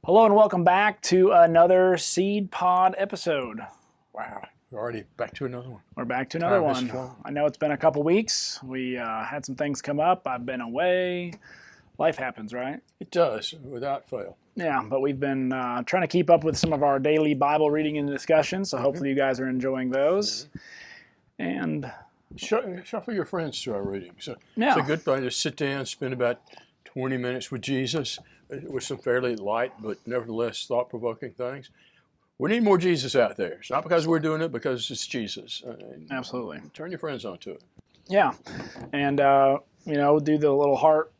Hello and welcome back to another Seed Pod episode. Wow, we're already back to another one. We're back to another Time has one. flown. I know it's been a couple weeks. We had some things come up. I've been away. Life happens, right? It does, without fail. Yeah, but we've been trying to keep up with some of our daily Bible reading and discussion, so hopefully you guys are enjoying those. And Shuffle your friends to our reading. So Yeah. It's a good thing to sit down, spend about 20 minutes with Jesus, with some fairly light but nevertheless thought-provoking things. We need more Jesus out there. It's not because we're doing it, because it's Jesus. absolutely. Turn your friends onto it. Yeah. And, do the little heart,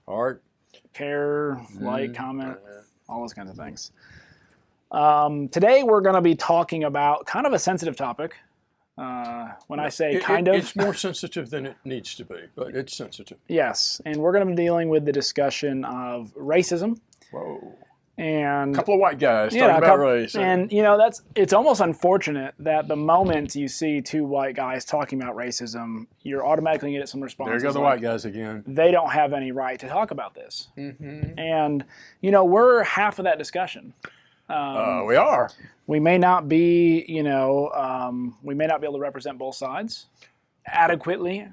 care, like, comment, all those kinds of things. Today we're going to be talking about kind of a sensitive topic. When I say it's more sensitive than it needs to be, but it's sensitive. Yes, and we're going to be dealing with the discussion of racism. Whoa. And A couple of white guys talking about race. And it's almost unfortunate that the moment you see two white guys talking about racism, you're automatically going to get some responses. There go the white guys again. They don't have any right to talk about this. Mm-hmm. And we're half of that discussion. We are. We may not be, we may not be able to represent both sides adequately.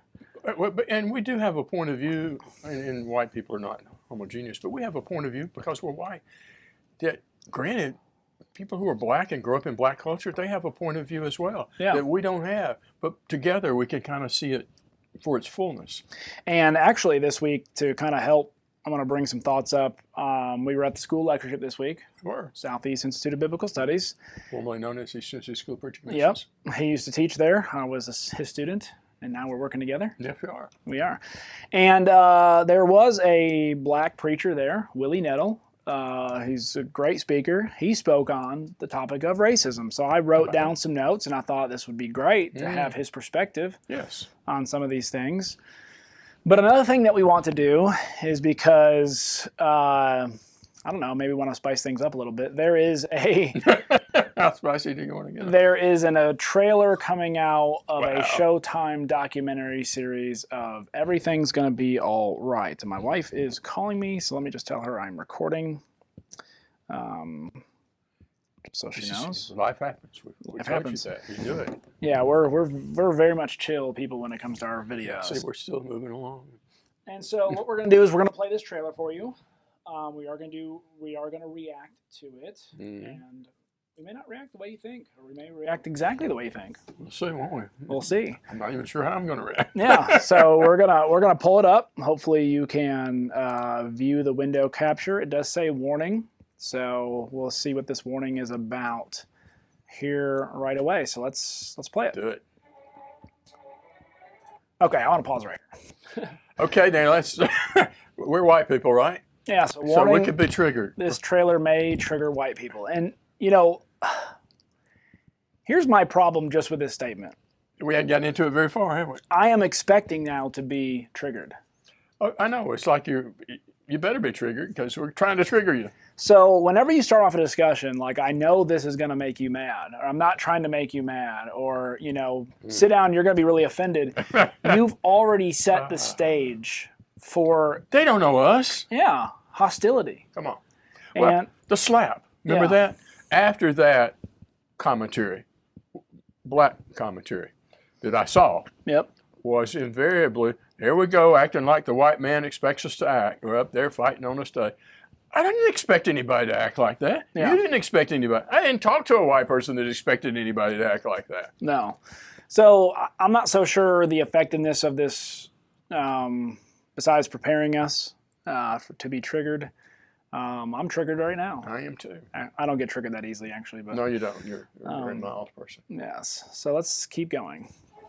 And we do have a point of view, and white people are not homogeneous, but we have a point of view because we're white. That, granted, people who are black and grow up in black culture, they have a point of view as well that we don't have. But together we can kind of see it for its fullness. And actually this week, to kind of help, I want to bring some thoughts up. We were at the school lectureship this week. Sure. Southeast Institute of Biblical Studies. Formerly known as the Institute School of Preaching. Yep. He used to teach there. I was his student, and now we're working together. Yes, we are. We are. And there was a black preacher there, Willie Nettle. He's a great speaker. He spoke on the topic of racism. So I wrote down some notes, and I thought this would be great to have his perspective on some of these things. But another thing that we want to do is because, I don't know, maybe we want to spice things up a little bit. There is a... How spicy do you want to get? There is a trailer coming out of a Showtime documentary series of Everything's Gonna Be All Right. And my wife is calling me, so let me just tell her I'm recording. So she knows. Life happens. We told you that. You do it. Yeah, we're very much chill people when it comes to our videos. See, we're still moving along. And so what we're gonna do is we're gonna play this trailer for you. We are gonna react to it, and we may not react the way you think, or we may react exactly the way you think. We'll see, won't we? We'll see. I'm not even sure how I'm going to react. Yeah, so we're gonna pull it up. Hopefully you can view the window capture. It does say warning, so we'll see what this warning is about here right away. So let's play it. Do it. Okay, I want to pause right here. Okay, Dan, let's. We're white people, right? Yeah, so warning. So we could be triggered. This trailer may trigger white people, and here's my problem just with this statement. We hadn't gotten into it very far, have we? I am expecting now to be triggered. Oh, I know. It's like you better be triggered because we're trying to trigger you. So whenever you start off a discussion, like, I know this is going to make you mad, or I'm not trying to make you mad, or, sit down, you're going to be really offended. You've already set the stage for... They don't know us. Yeah, hostility. Come on. Well, the slap. Remember that? After that commentary, black commentary that I saw was invariably, here we go, acting like the white man expects us to act. We're up there fighting on the stage. I didn't expect anybody to act like that. Yeah. You didn't expect anybody. I didn't talk to a white person that expected anybody to act like that. No. So I'm not so sure the effectiveness of this, besides preparing us to be triggered. I'm triggered right now. I am too. I don't get triggered that easily, actually. But no, you don't. You're a very mild person. Yes. So let's keep going. I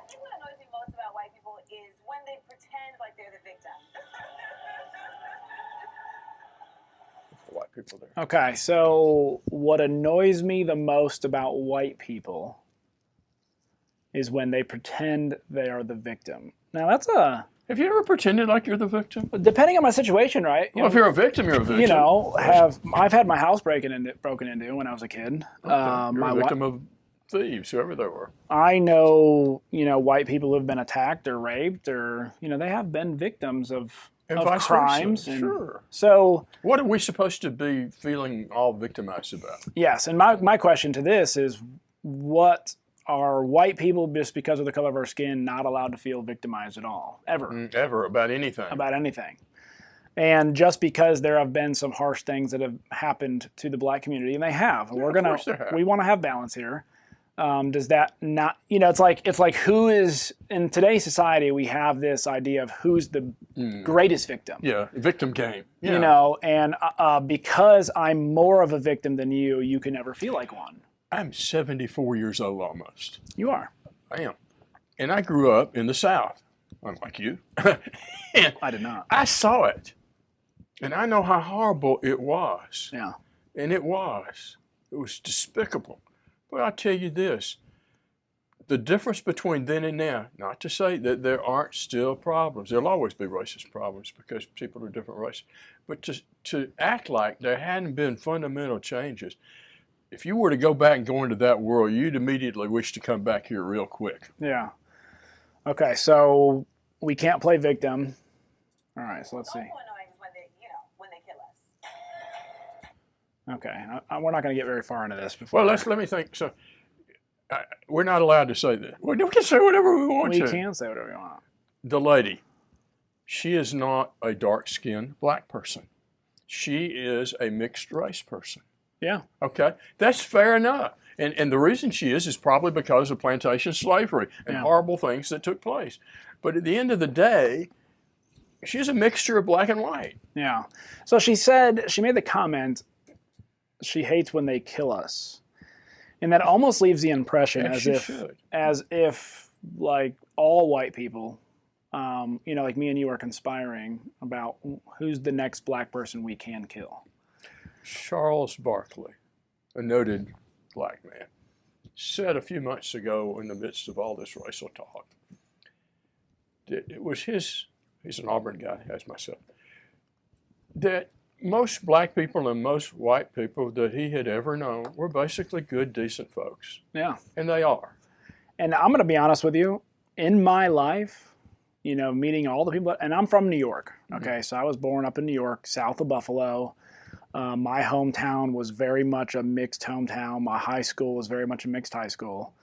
think what annoys me most about white people is when they pretend like they're the victim. White people there. Okay, so what annoys me the most about white people is when they pretend they are the victim. Now that's Have you ever pretended like you're the victim? depending on my situation, right? Well, if you're a victim, you're a victim. I've had my house broken into when I was a kid. You're a victim of thieves, whoever they were. I know, white people who have been attacked or raped, or they have been victims of and of vice crimes. versa. And sure. So what are we supposed to be feeling all victimized about? yes, and my question to this is, what are white people, just because of the color of our skin, not allowed to feel victimized at all, ever? Ever, about anything. About anything. And just because there have been some harsh things that have happened to the black community, and they have, and we want to have balance here. Does that not, it's like who is, in today's society, we have this idea of who's the greatest victim. Yeah, victim game. Yeah. And because I'm more of a victim than you, you can never feel like one. I'm 74 years old almost. You are. I am. And I grew up in the South, unlike you. And I did not. I saw it. And I know how horrible it was. Yeah. And it was. It was despicable. But I'll tell you this. The difference between then and now, not to say that there aren't still problems. There'll always be racist problems because people are different races. But to act like there hadn't been fundamental changes, if you were to go back and go into that world, you'd immediately wish to come back here real quick. Yeah. Okay, so we can't play victim. All right, so let's see. Okay, we're not going to get very far into this before. Well, let me think. So, we're not allowed to say that. We can say whatever we want to. We can say whatever we want. The lady, she is not a dark-skinned black person. She is a mixed race person. Yeah. Okay, that's fair enough. And the reason she is probably because of plantation slavery and horrible things that took place. But at the end of the day, she's a mixture of black and white. Yeah. So she made the comment, she hates when they kill us. And that almost leaves the impression as if like all white people, like me and you are conspiring about who's the next black person we can kill. Charles Barkley, a noted black man, said a few months ago in the midst of all this racial talk that it was he's an Auburn guy, as myself, that most black people and most white people that he had ever known were basically good, decent folks. Yeah. And they are. And I'm going to be honest with you, in my life, meeting all the people, and I'm from New York, okay? So I was born up in New York, south of Buffalo. My hometown was very much a mixed hometown. My high school was very much a mixed high school.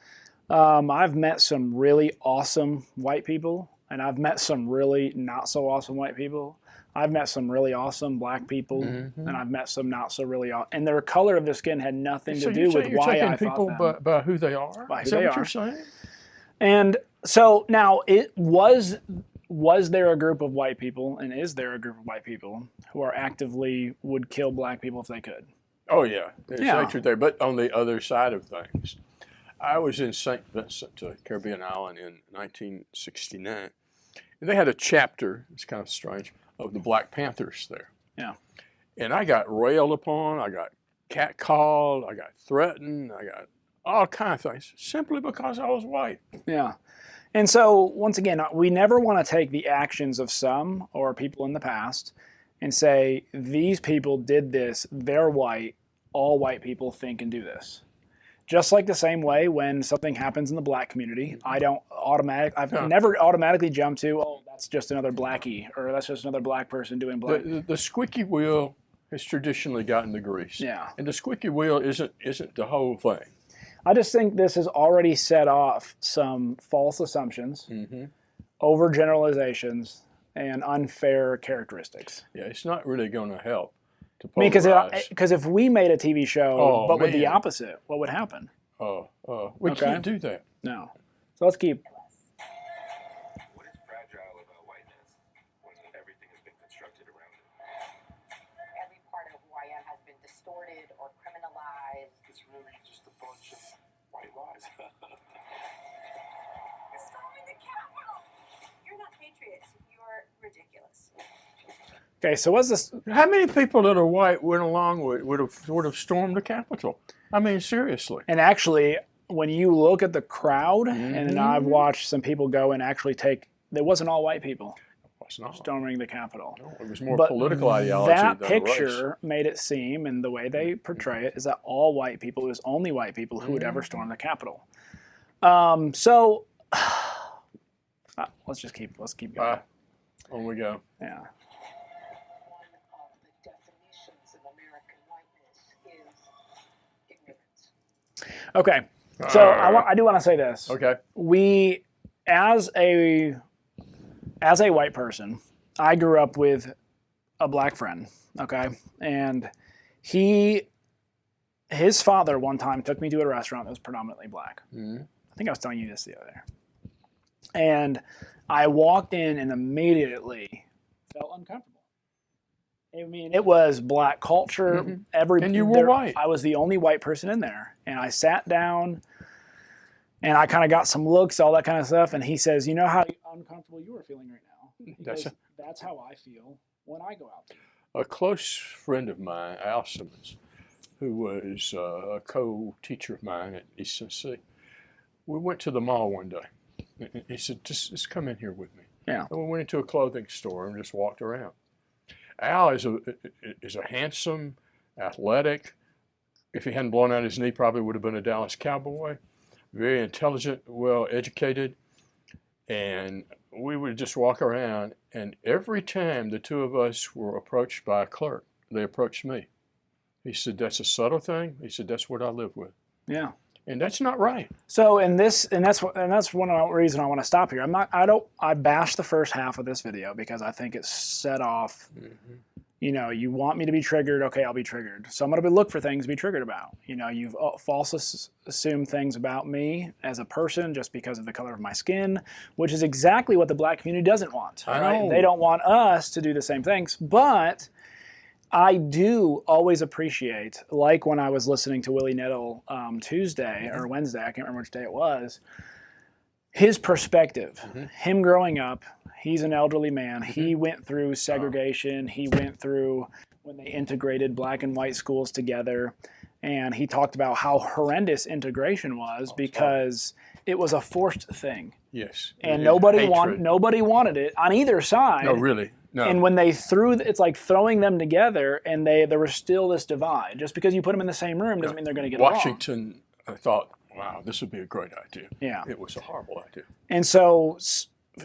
I've met some really awesome white people, and I've met some really not so awesome white people. I've met some really awesome black people, and I've met some not so really awesome. And their color of their skin had nothing to do with why I thought them. People by who they are? By who Is that they what are. you're saying? And so now, was there a group of white people, and is there a group of white people who are actively would kill black people if they could? Oh, yeah. There's hatred there. But on the other side of things, I was in St. Vincent, a Caribbean island, in 1969. And they had a chapter, it's kind of strange, of the Black Panthers there. Yeah. And I got railed upon, I got catcalled, I got threatened, I got all kinds of things, simply because I was white. Yeah. And so, once again, we never want to take the actions of some or people in the past and say, these people did this, they're white, all white people think and do this. Just like the same way when something happens in the black community, I've never automatically jumped to, oh, that's just another blackie, or that's just another black person doing black. The squeaky wheel has traditionally gotten the grease. Yeah. And the squeaky wheel isn't the whole thing. I just think this has already set off some false assumptions, overgeneralizations, and unfair characteristics. Yeah, it's not really going to help. Because if we made a TV show, with the opposite, what would happen? We can't do that. No. So let's keep. What is fragile about whiteness when everything has been constructed around it? Every part of who I am has been distorted or criminalized. It's really just a bunch of white lies. You're storming the Capitol! You're not patriots. You're ridiculous. Okay, so what's this? How many people that are white went along with would have stormed the Capitol? I mean, seriously. And actually, when you look at the crowd, and then I've watched some people go and actually it wasn't all white people storming the Capitol. No, it was more political ideology that than picture race. made it seem, and the way they portray it, is that all white people, it was only white people who would ever storm the Capitol. Let's Let's keep going. On we go. Yeah. is ignorance. Okay, so I do want to say this. Okay. We, as a white person, I grew up with a black friend. Okay, and his father one time took me to a restaurant that was predominantly black. Mm-hmm. I think I was telling you this the other day. And I walked in and immediately felt uncomfortable. I mean, it was black culture. Mm-hmm. And you were white. I was the only white person in there. And I sat down and I kind of got some looks, all that kind of stuff. And he says, you know how uncomfortable you are feeling right now? That's how I feel when I go out there. A close friend of mine, Al Simmons, who was a co-teacher of mine at East Tennessee, we went to the mall one day. He said, just come in here with me. Yeah. And we went into a clothing store and just walked around. Al is a handsome, athletic. If he hadn't blown out his knee, probably would have been a Dallas Cowboy. Very intelligent, well educated. And we would just walk around, and every time the two of us were approached by a clerk, they approached me. He said, that's a subtle thing. He said, that's what I live with. Yeah. And that's not right. So that's one of the reasons I want to stop here. I bashed the first half of this video because I think it's set off. Mm-hmm. You know, you want me to be triggered, okay, I'll be triggered. So I'm going to look for things to be triggered about. You know, you've falsely assumed things about me as a person just because of the color of my skin, which is exactly what the black community doesn't want. Right? They don't want us to do the same things, but I do always appreciate, like when I was listening to Willie Nettle Tuesday or Wednesday, I can't remember which day it was, his perspective, him growing up. He's an elderly man. He went through segregation. He went through when they integrated black and white schools together. And he talked about how horrendous integration was because it was a forced thing. Yes. And nobody wanted it on either side. No, really. No. And when they it's like throwing them together, and there was still this divide. Just because you put them in the same room doesn't mean they're going to get along. Washington thought, wow, this would be a great idea. Yeah. It was a horrible idea. And so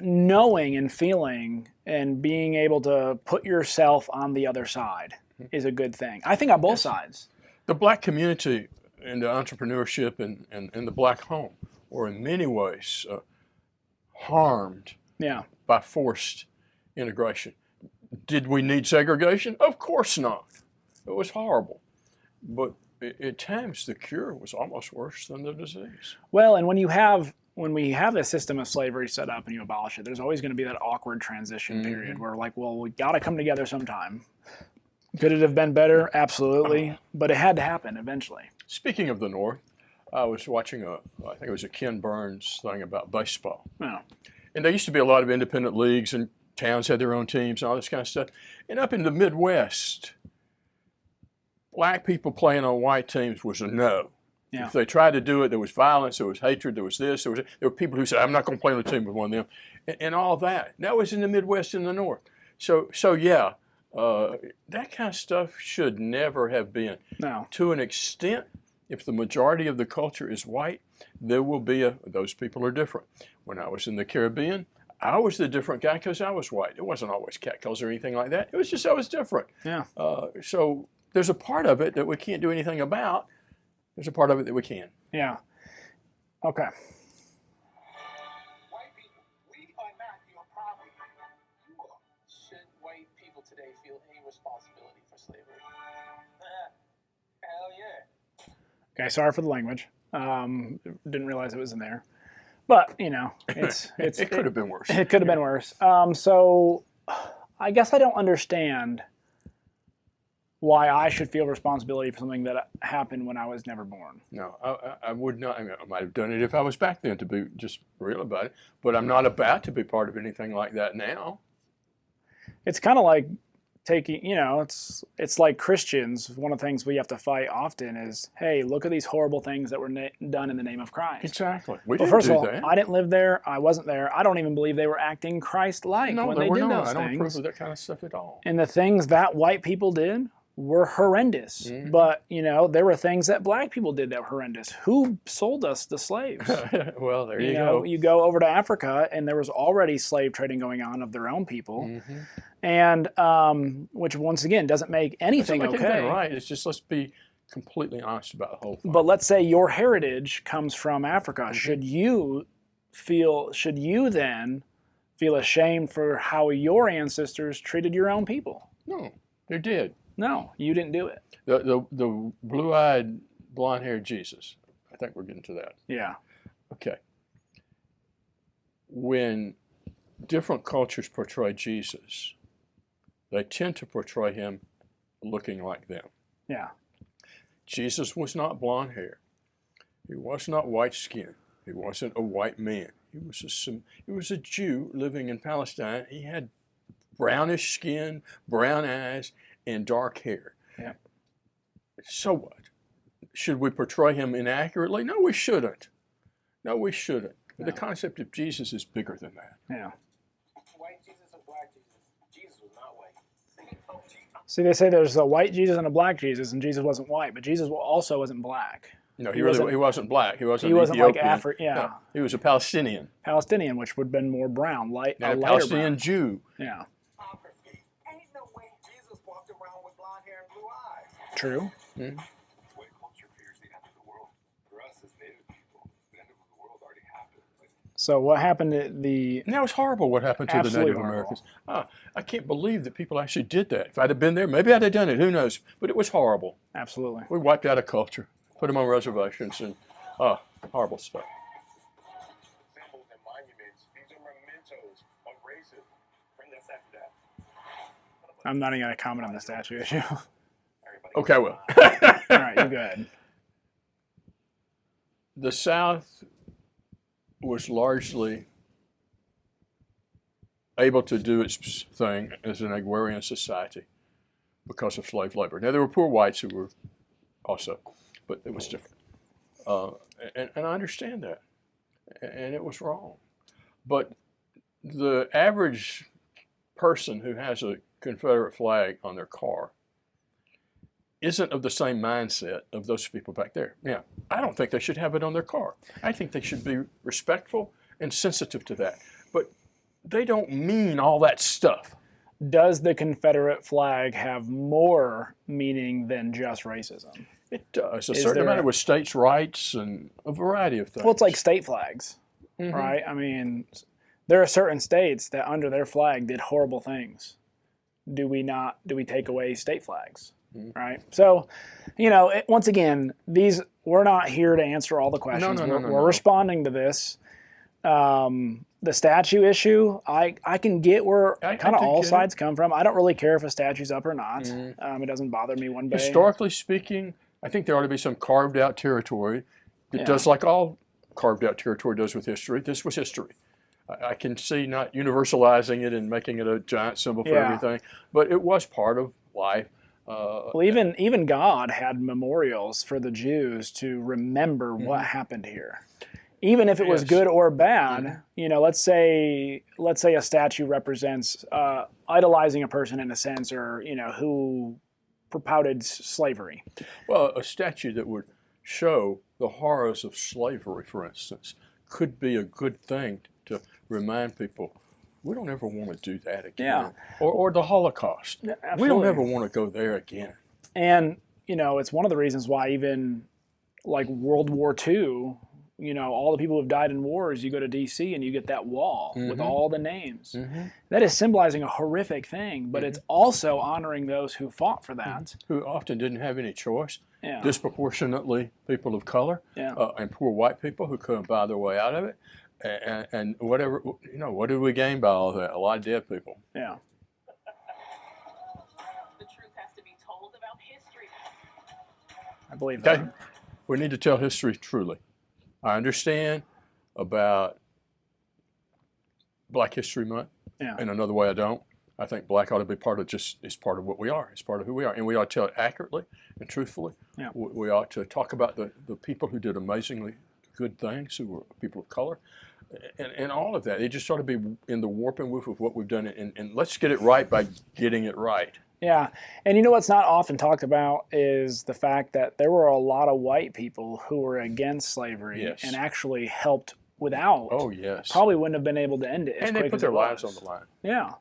knowing and feeling and being able to put yourself on the other side is a good thing. I think on both sides. The black community and the entrepreneurship and the black home were in many ways harmed by forced integration. Did we need segregation? Of course not. It was horrible. But at times the cure was almost worse than the disease. Well, and when we have this system of slavery set up and you abolish it, there's always going to be that awkward transition period where like, well, we got to come together sometime. Could it have been better? Absolutely. But it had to happen eventually. Speaking of the North, I was watching I think it was a Ken Burns thing about baseball. Yeah. And there used to be a lot of independent leagues and towns had their own teams and all this kind of stuff. And up in the Midwest, black people playing on white teams was a no. Yeah. If they tried to do it, there was violence, there was hatred, there was this, there were people who said, I'm not going to play on the team with one of them, and all that. That was in the Midwest and the North. So yeah, that kind of stuff should never have been. No. To an extent, if the majority of the culture is white, there will be those people are different. When I was in the Caribbean, I was the different guy because I was white. It wasn't always catcalls or anything like that. It was just I was different. Yeah. So there's a part of it that we can't do anything about. There's a part of it that we can. Yeah. Okay. White people, we are not your problem. You are. Should white people today feel any responsibility for slavery? Hell yeah. Okay, sorry for the language. Didn't realize it was in there. But, you know, it could have been worse. It could have been worse. So I guess I don't understand why I should feel responsibility for something that happened when I was never born. No, I would not. I mean, I might have done it if I was back then, to be just real about it. But I'm not about to be part of anything like that now. It's kind of like taking, you know, it's like Christians. One of the things we have to fight often is, hey, look at these horrible things that were done in the name of Christ. Exactly. Well, first of all, I didn't live there. I wasn't there. I don't even believe they were acting Christ-like when they did those things. I don't approve of that kind of stuff at all. And the things that white people did were horrendous. Mm-hmm. But, you know, there were things that black people did that were horrendous. Who sold us the slaves? Well, there you go. You go over to Africa, and there was already slave trading going on of their own people. And which, once again, doesn't make anything okay. Right. It's just let's be completely honest about the whole thing. But let's say your heritage comes from Africa. Should you then feel ashamed for how your ancestors treated your own people? No, they did. No, you didn't do it. The blue-eyed, blonde-haired Jesus. I think we're getting to that. Yeah. Okay. When different cultures portray Jesus, they tend to portray him looking like them. Yeah. Jesus was not blonde hair. He was not white skin. He wasn't a white man. He was a Jew living in Palestine. He had brownish skin, brown eyes, and dark hair. Yeah. So what? Should we portray him inaccurately? No, we shouldn't. No, we shouldn't. No. The concept of Jesus is bigger than that. Yeah. White Jesus or black Jesus? Jesus was not white. See, they say there's a white Jesus and a black Jesus, and Jesus wasn't white, but Jesus also wasn't black. No, he wasn't black. He wasn't like Ethiopian. Yeah. No, he was a Palestinian. Palestinian, which would have been more brown, a lighter Palestinian brown. Jew. Yeah. Ain't no way Jesus walked around with blonde hair and blue eyes. True. Mm-hmm. White culture fears the end of the world. For us as native people, the end of the world already happened. So what happened to the... And that was horrible what happened to the Absolutely Native horrible. Americans. I can't believe that people actually did that. If I'd have been there, maybe I'd have done it. Who knows? But it was horrible. Absolutely. We wiped out a culture, put them on reservations, and horrible stuff. Symbols and monuments, these are mementos of racism. Bring us after that. I'm not even going to comment on the statue issue. Okay, well. All right, you go ahead. The South was largely able to do its thing as an agrarian society because of slave labor. Now, there were poor whites who were also, but it was different. And I understand that. And it was wrong. But the average person who has a Confederate flag on their car isn't of the same mindset of those people back there. Yeah, I don't think they should have it on their car. I think they should be respectful and sensitive to that. But they don't mean all that stuff. Does the Confederate flag have more meaning than just racism? It does. A certain amount with states' rights and a variety of things. Well, it's like state flags, right? I mean, there are certain states that under their flag did horrible things. Do we take away state flags? Right. So, once again, we're not here to answer all the questions. We're responding to this. The statue issue, I can get where kind of all sides come from. I don't really care if a statue's up or not. It doesn't bother me one bit. Historically speaking, I think there ought to be some carved out territory. It does like all carved out territory does with history. This was history. I can see not universalizing it and making it a giant symbol for everything, but it was part of life. Well, even God had memorials for the Jews to remember what happened here, even if it was good or bad. Let's say a statue represents idolizing a person in a sense, or who propounded slavery. Well, a statue that would show the horrors of slavery, for instance, could be a good thing to remind people. We don't ever want to do that again. Yeah. Or the Holocaust. Yeah, we don't ever want to go there again. And, it's one of the reasons why even like World War II, all the people who've died in wars, you go to D.C. and you get that wall with all the names. That is symbolizing a horrific thing, but it's also honoring those who fought for that. Who often didn't have any choice. Yeah. Disproportionately people of color and poor white people who couldn't buy their way out of it. And whatever, what did we gain by all that? A lot of dead people. Yeah. The truth has to be told about history. I believe that. We need to tell history truly. I understand about Black History Month. Yeah. In another way, I don't. I think black ought to be it's part of what we are. It's part of who we are. And we ought to tell it accurately and truthfully. Yeah. We ought to talk about the people who did amazingly good things, who were people of color. And all of that. It just ought to be in the warp and woof of what we've done. And let's get it right by getting it right. Yeah. And what's not often talked about is the fact that there were a lot of white people who were against slavery and actually helped without. Oh, yes. Probably wouldn't have been able to end it. And they put their lives on the line. Yeah.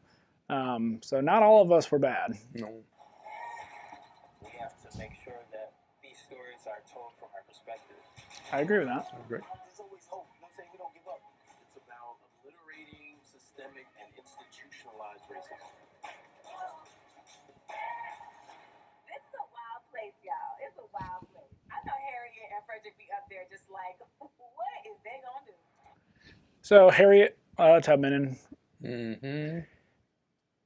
So not all of us were bad. No. We have to make sure that these these stories are told from our perspective. I agree with that. I agree. There's always hope. You know what I'm saying? We don't give up. It's about obliterating systemic and institutionalized racism. This is a wild place, y'all. It's a wild place. I know Harriet and Frederick be up there just like, what is they gonna do? So Harriet Tubman, and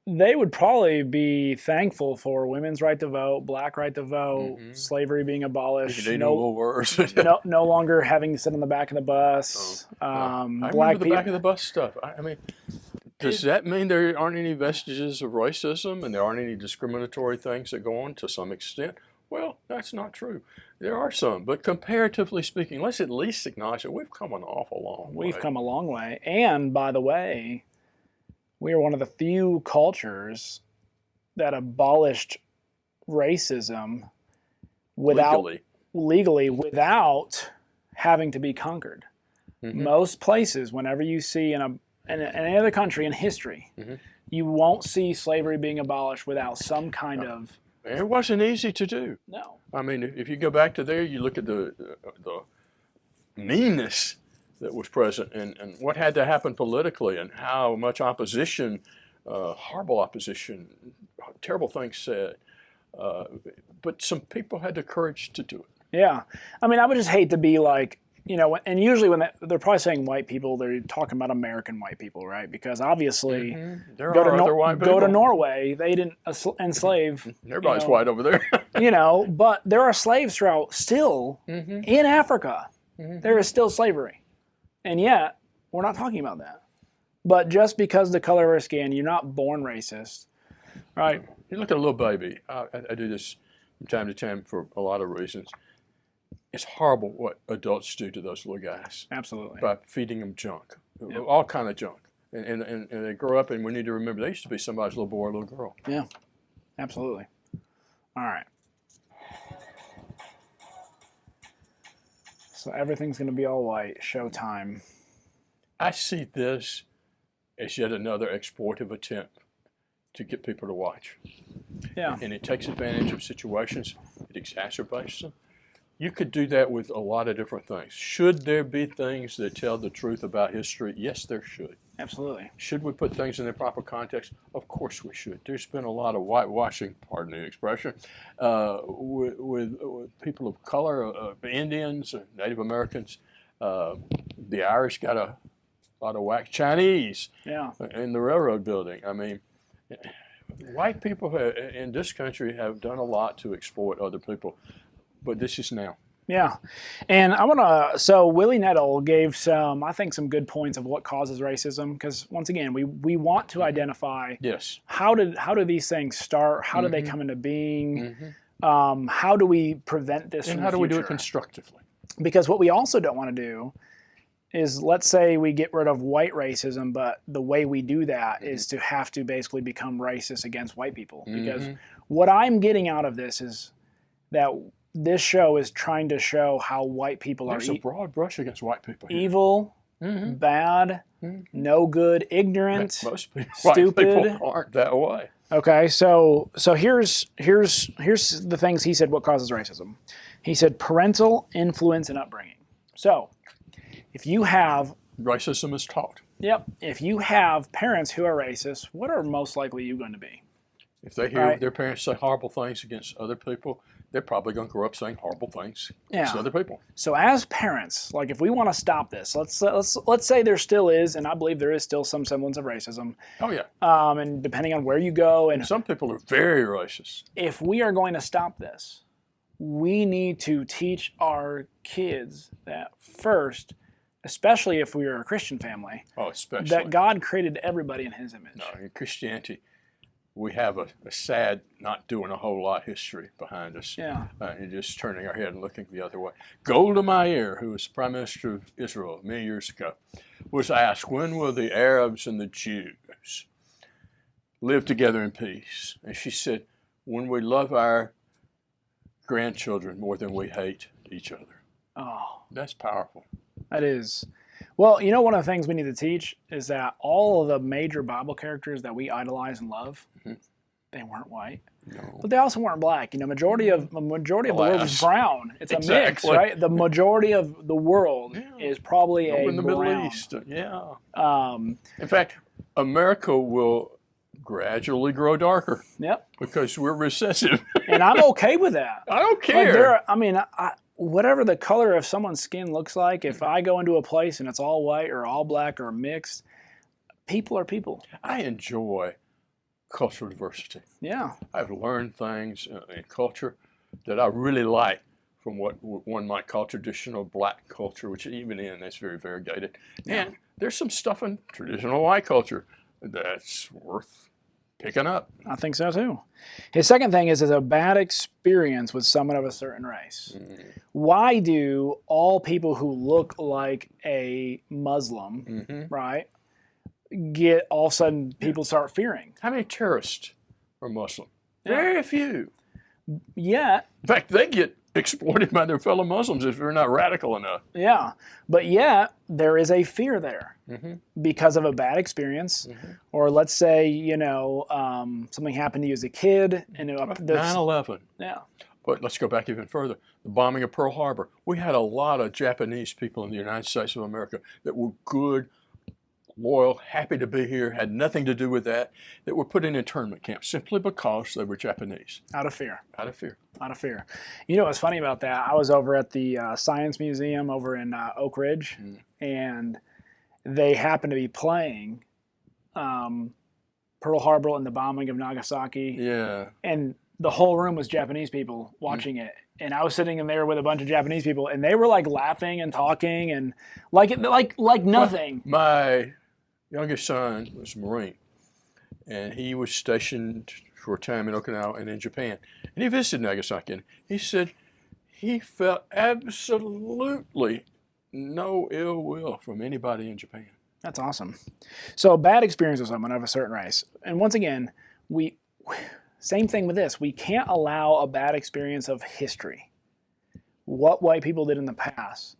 they would probably be thankful for women's right to vote, black right to vote, slavery being abolished, They know a little worse. no longer having to sit on the back of the bus. I Black remember the people. back of the bus stuff. I mean, does that mean there aren't any vestiges of racism and there aren't any discriminatory things that go on to some extent? Well, that's not true. There are some, but comparatively speaking, let's at least acknowledge that we've come an awful long way. We've come a long way. And by the way, we are one of the few cultures that abolished racism legally without having to be conquered. Most places, whenever you see in any other country in history, you won't see slavery being abolished without some kind of. It wasn't easy to do. No. I mean, if you go back to there, you look at the meanness that was present and what had to happen politically and how much opposition, horrible opposition, terrible things said. But some people had the courage to do it. Yeah. I mean, I would just hate to be like, and usually when they're probably saying white people, they're talking about American white people, right? Because obviously, there are other white people. Go to Norway, they didn't enslave. Everybody's white over there. But there are slaves throughout still in Africa. There is still slavery. And yet, we're not talking about that. But just because of the color of our skin, you're not born racist, right? You look at a little baby. I do this from time to time for a lot of reasons. It's horrible what adults do to those little guys. Absolutely. By feeding them junk, all kind of junk. And they grow up, and we need to remember they used to be somebody's little boy or little girl. Yeah, absolutely. All right. So everything's going to be all white. Showtime. I see this as yet another exploitative attempt to get people to watch. Yeah. And it takes advantage of situations. It exacerbates them. You could do that with a lot of different things. Should there be things that tell the truth about history? Yes, there should. Absolutely. Should we put things in their proper context? Of course we should. There's been a lot of whitewashing, pardon the expression, with people of color, Indians, Native Americans. The Irish got a lot of whack. Chinese in the railroad building. I mean, white people in this country have done a lot to exploit other people. But this is now. Yeah. And I want to, so Willie Nettle gave some good points of what causes racism. Because once again, we want to identify how do these things start? How do they come into being? How do we prevent this from the future? And how do we do it constructively? Because what we also don't want to do is, let's say we get rid of white racism, but the way we do that is to have to basically become racist against white people. Because what I'm getting out of this is that this show is trying to show how white people There's are a broad brush against white people here. evil, bad, no good, ignorant, most people, stupid. White people aren't that way. Okay, so here's the things he said what causes racism. He said parental influence and upbringing. So if you have racism is taught. Yep. If you have parents who are racist, what are most likely you going to be? If they hear their parents say horrible things against other people, they're probably going to grow up saying horrible things against other people. So as parents, like if we want to stop this, let's say there still is, and I believe there is still some semblance of racism. Oh yeah. And depending on where you go, and some people are very racist. If we are going to stop this, we need to teach our kids that first, especially if we are a Christian family, that God created everybody in His image. No, in Christianity, we have a sad, not doing a whole lot history behind us. Yeah. And just turning our head and looking the other way. Golda Meir, who was Prime Minister of Israel many years ago, was asked, when will the Arabs and the Jews live together in peace? And she said, when we love our grandchildren more than we hate each other. Oh. That's powerful. That is. Well, you know, one of the things we need to teach is that all of the major Bible characters that we idolize and love, They weren't white. No. But they also weren't black. You know, majority of the world is brown. It's a mix, Exactly. right? The majority of the world is probably in the brown. Middle East. Yeah. In fact, America will gradually grow darker. Yep. Because we're recessive. And I'm okay with that. I don't care. Whatever the color of someone's skin looks like, if I go into a place and it's all white or all black or mixed, people are people. I enjoy cultural diversity. Yeah. I've learned things in culture that I really like from what one might call traditional black culture, which even in that's very variegated. Yeah. And there's some stuff in traditional white culture that's worth picking up. I think so too. His second thing is a bad experience with someone of a certain race. Why do all people who look like a Muslim, right, get all of a sudden people start fearing? How many terrorists are Muslim? Very few. Yeah. In fact, they get exploited by their fellow Muslims if they're not radical enough. Yeah. But yet there is a fear there because of a bad experience. Or let's say, you know, something happened to you as a kid. And 9/11. Yeah. But let's go back even further. The bombing of Pearl Harbor. We had a lot of Japanese people in the United States of America that were good, loyal, happy to be here, had nothing to do with that were put in internment camps simply because they were Japanese. Out of fear. Out of fear. Out of fear. You know what's funny about that? I was over at the Science Museum over in Oak Ridge, and they happened to be playing Pearl Harbor and the bombing of Nagasaki. Yeah. And the whole room was Japanese people watching it. And I was sitting in there with a bunch of Japanese people, and they were like laughing and talking and like nothing. My youngest son was a Marine, and he was stationed for a time in Okinawa and in Japan. And he visited Nagasaki, and he said he felt absolutely no ill will from anybody in Japan. That's awesome. So bad experience with someone of a certain race. And once again, same thing with this. We can't allow a bad experience of history, what white people did in the past,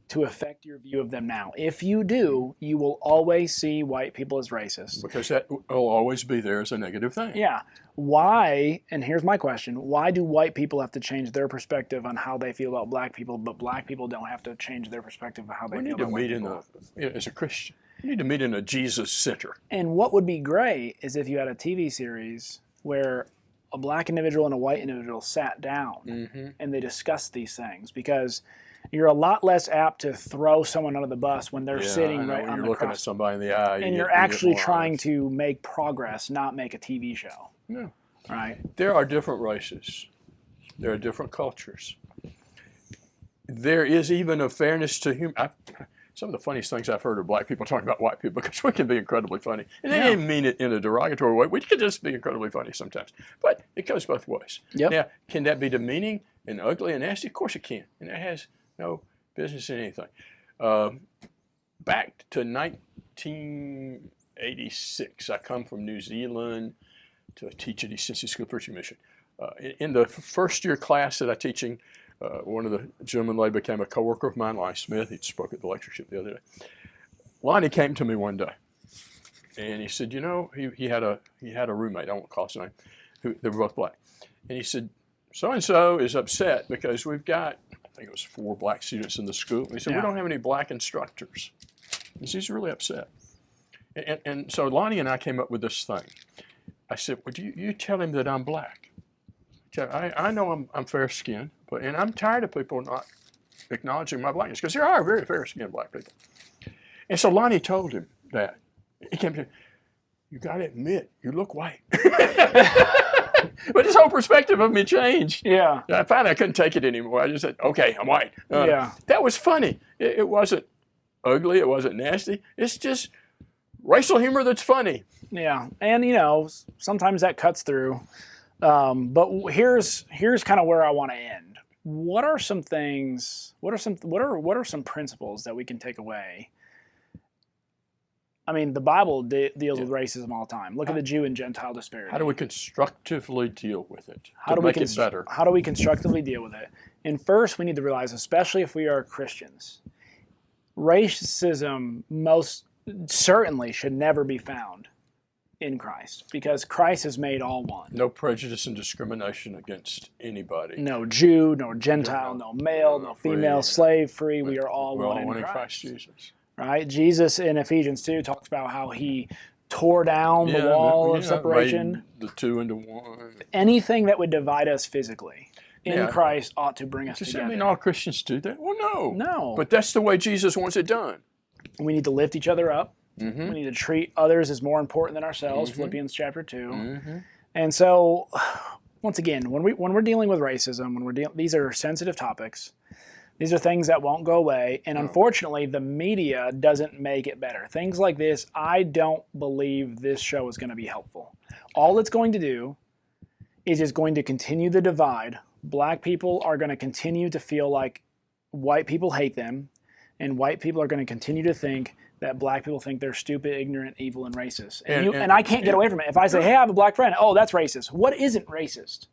to affect your view of them now. If you do, you will always see white people as racist. Because that will always be there as a negative thing. Yeah. Why, and here's my question, why do white people have to change their perspective on how they feel about black people, but black people don't have to change their perspective of how they feel about white people? As a Christian, you need to meet in a Jesus center. And what would be great is if you had a TV series where a black individual and a white individual sat down and they discussed these things, because you're a lot less apt to throw someone under the bus when they're sitting right on the looking at somebody in the eye. And you're actually trying to make progress, not make a TV show. Yeah. Right? There are different races. There are different cultures. There is even a fairness to human. Some of the funniest things I've heard are black people talking about white people, because we can be incredibly funny. And they didn't mean it in a derogatory way. We can just be incredibly funny sometimes. But it goes both ways. Yep. Now, can that be demeaning and ugly and nasty? Of course it can. And it has no business in anything. Back to 1986, I come from New Zealand to teach at East Tennessee School of Preaching Mission. In the first year class that I'm teaching, one of the gentlemen later became a coworker of mine, Lonnie Smith. He spoke at the lectureship the other day. Lonnie came to me one day, and he said, you know, he had a roommate, I won't call his name, they were both black. And he said, so-and-so is upset because we've got, I think it was 4 black students in the school. And he said, we don't have any black instructors. And he's really upset. And so Lonnie and I came up with this thing. I said, would you tell him that I'm black? I know I'm fair-skinned, and I'm tired of people not acknowledging my blackness, because there are very fair-skinned black people. And so Lonnie told him that. He came to, you got to admit, you look white. But his whole perspective of me changed. Yeah. I finally couldn't take it anymore. I just said, okay, I'm white. That was funny. It wasn't ugly. It wasn't nasty. It's just racial humor that's funny. Yeah. And, you know, sometimes that cuts through. But here's kind of where I want to end. What are some things? What are some principles that we can take away? I mean, the Bible deals with racism all the time. Look at the Jew and Gentile disparity. How do we constructively deal with it? How do we make it better? How do we constructively deal with it? And first, we need to realize, especially if we are Christians, racism most certainly should never be found in Christ, because Christ has made all one. No prejudice and discrimination against anybody. No Jew, no Gentile, no male, no female, slave, free. We are all We're one all in one in Christ. Christ Jesus. Right? Jesus in Ephesians 2 talks about how he tore down the wall of separation. Made the two into one. Anything that would divide us physically in Christ ought to bring us Does together. that mean all Christians do that? Well, no. No. But that's the way Jesus wants it done. We need to lift each other up. Mm-hmm. We need to treat others as more important than ourselves, Philippians chapter 2. Mm-hmm. And so, once again, when we're dealing with racism, these are sensitive topics. These are things that won't go away. And unfortunately, the media doesn't make it better. Things like this, I don't believe this show is going to be helpful. All it's going to do is just going to continue the divide. Black people are going to continue to feel like white people hate them, and white people are going to continue to think that black people think they're stupid, ignorant, evil, and racist. And I can't get away from it. If I say, hey, I have a black friend, oh, that's racist. What isn't racist?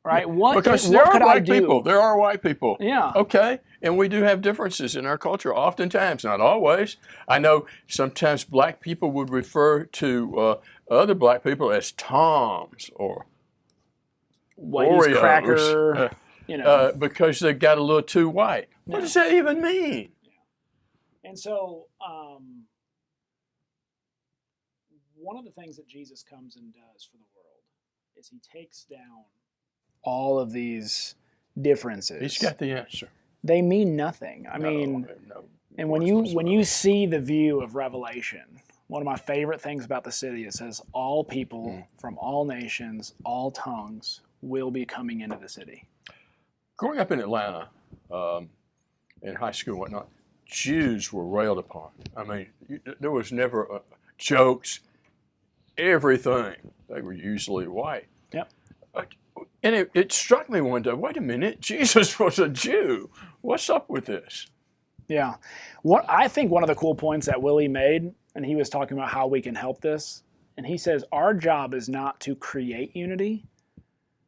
Right? Because there are black people. There are white people. Yeah. Okay. And we do have differences in our culture, oftentimes, not always. I know sometimes black people would refer to other black people as Toms or Whitey's Oreos, cracker, because they got a little too white. What does that even mean? And so, one of the things that Jesus comes and does for the world is he takes down all of these differences. He's got the answer. They mean nothing. I mean, and when you see the view of Revelation, one of my favorite things about the city, it says all people from all nations, all tongues will be coming into the city. Growing up in Atlanta, in high school and whatnot, Jews were railed upon. I mean, there was never jokes, everything. They were usually white. Yep. And it struck me one day, wait a minute, Jesus was a Jew. What's up with this? Yeah. I think one of the cool points that Willie made, and he was talking about how we can help this, and he says our job is not to create unity,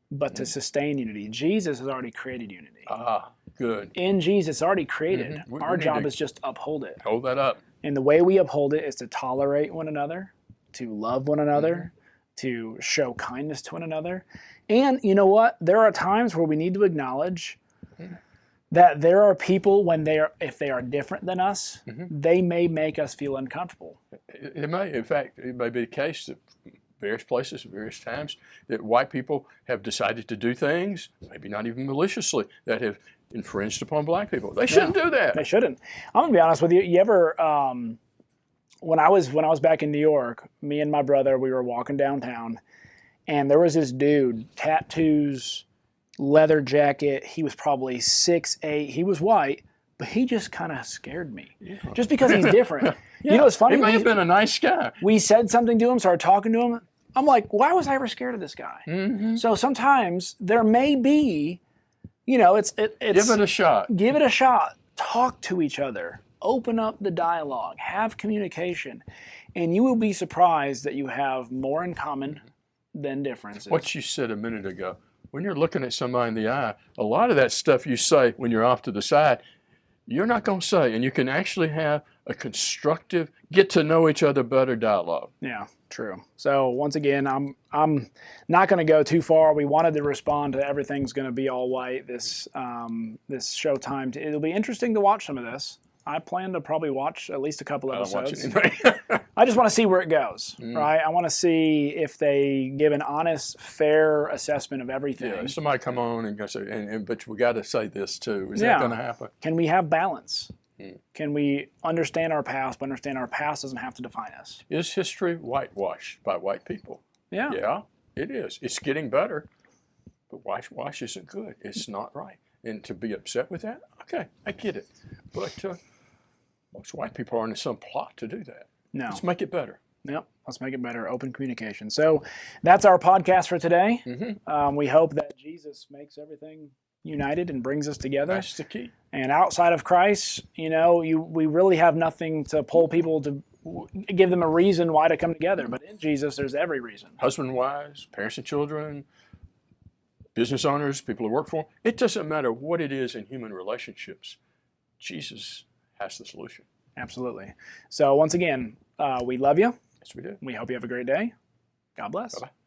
but to sustain unity. Jesus has already created unity. Ah, good. In Jesus, already created. Our job is just to uphold it. Hold that up. And the way we uphold it is to tolerate one another, to love one another, to show kindness to one another. And you know what? There are times where we need to acknowledge that there are people if they are different than us, they may make us feel uncomfortable. It may, in fact, it may be the case that various places, various times, that white people have decided to do things, maybe not even maliciously, that have infringed upon black people. They shouldn't do that. They shouldn't. I'm gonna be honest with you. You ever, when I was back in New York, me and my brother, we were walking downtown, and there was this dude, tattoos, leather jacket. He was probably 6'8". He was white, but he just kind of scared me, just because he's different. You know, it's funny. He may have been a nice guy. We said something to him, started talking to him. I'm like, why was I ever scared of this guy? So sometimes there may be, it's give it a shot. Give it a shot. Talk to each other. Open up the dialogue. Have communication, and you will be surprised that you have more in common than differences. What you said a minute ago, when you're looking at somebody in the eye, a lot of that stuff you say when you're off to the side, you're not going to say, and you can actually have a constructive, get to know each other better dialogue. Yeah, true. So once again, I'm not going to go too far. We wanted to respond to everything's going to be all white this showtime. It'll be interesting to watch some of this. I plan to probably watch at least a couple episodes. I just want to see where it goes, right? I want to see if they give an honest, fair assessment of everything. Yeah, somebody come on and go say, but we got to say this too. Is that going to happen? Can we have balance? Can we understand our past, but understand our past doesn't have to define us? Is history whitewashed by white people? Yeah. Yeah, it is. It's getting better, but whitewash isn't good. It's not right. And to be upset with that, okay, I get it. But most white people aren't in some plot to do that. No. Let's make it better. Yep. Let's make it better. Open communication. So that's our podcast for today. We hope that Jesus makes everything united and brings us together. That's the key. And outside of Christ, we really have nothing to pull people to give them a reason why to come together. But in Jesus, there's every reason. Husband and wives, parents and children, business owners, people who work for them. It doesn't matter what it is in human relationships. Jesus has the solution. Absolutely. So once again, we love you. Yes, we do. We hope you have a great day. God bless. Bye-bye.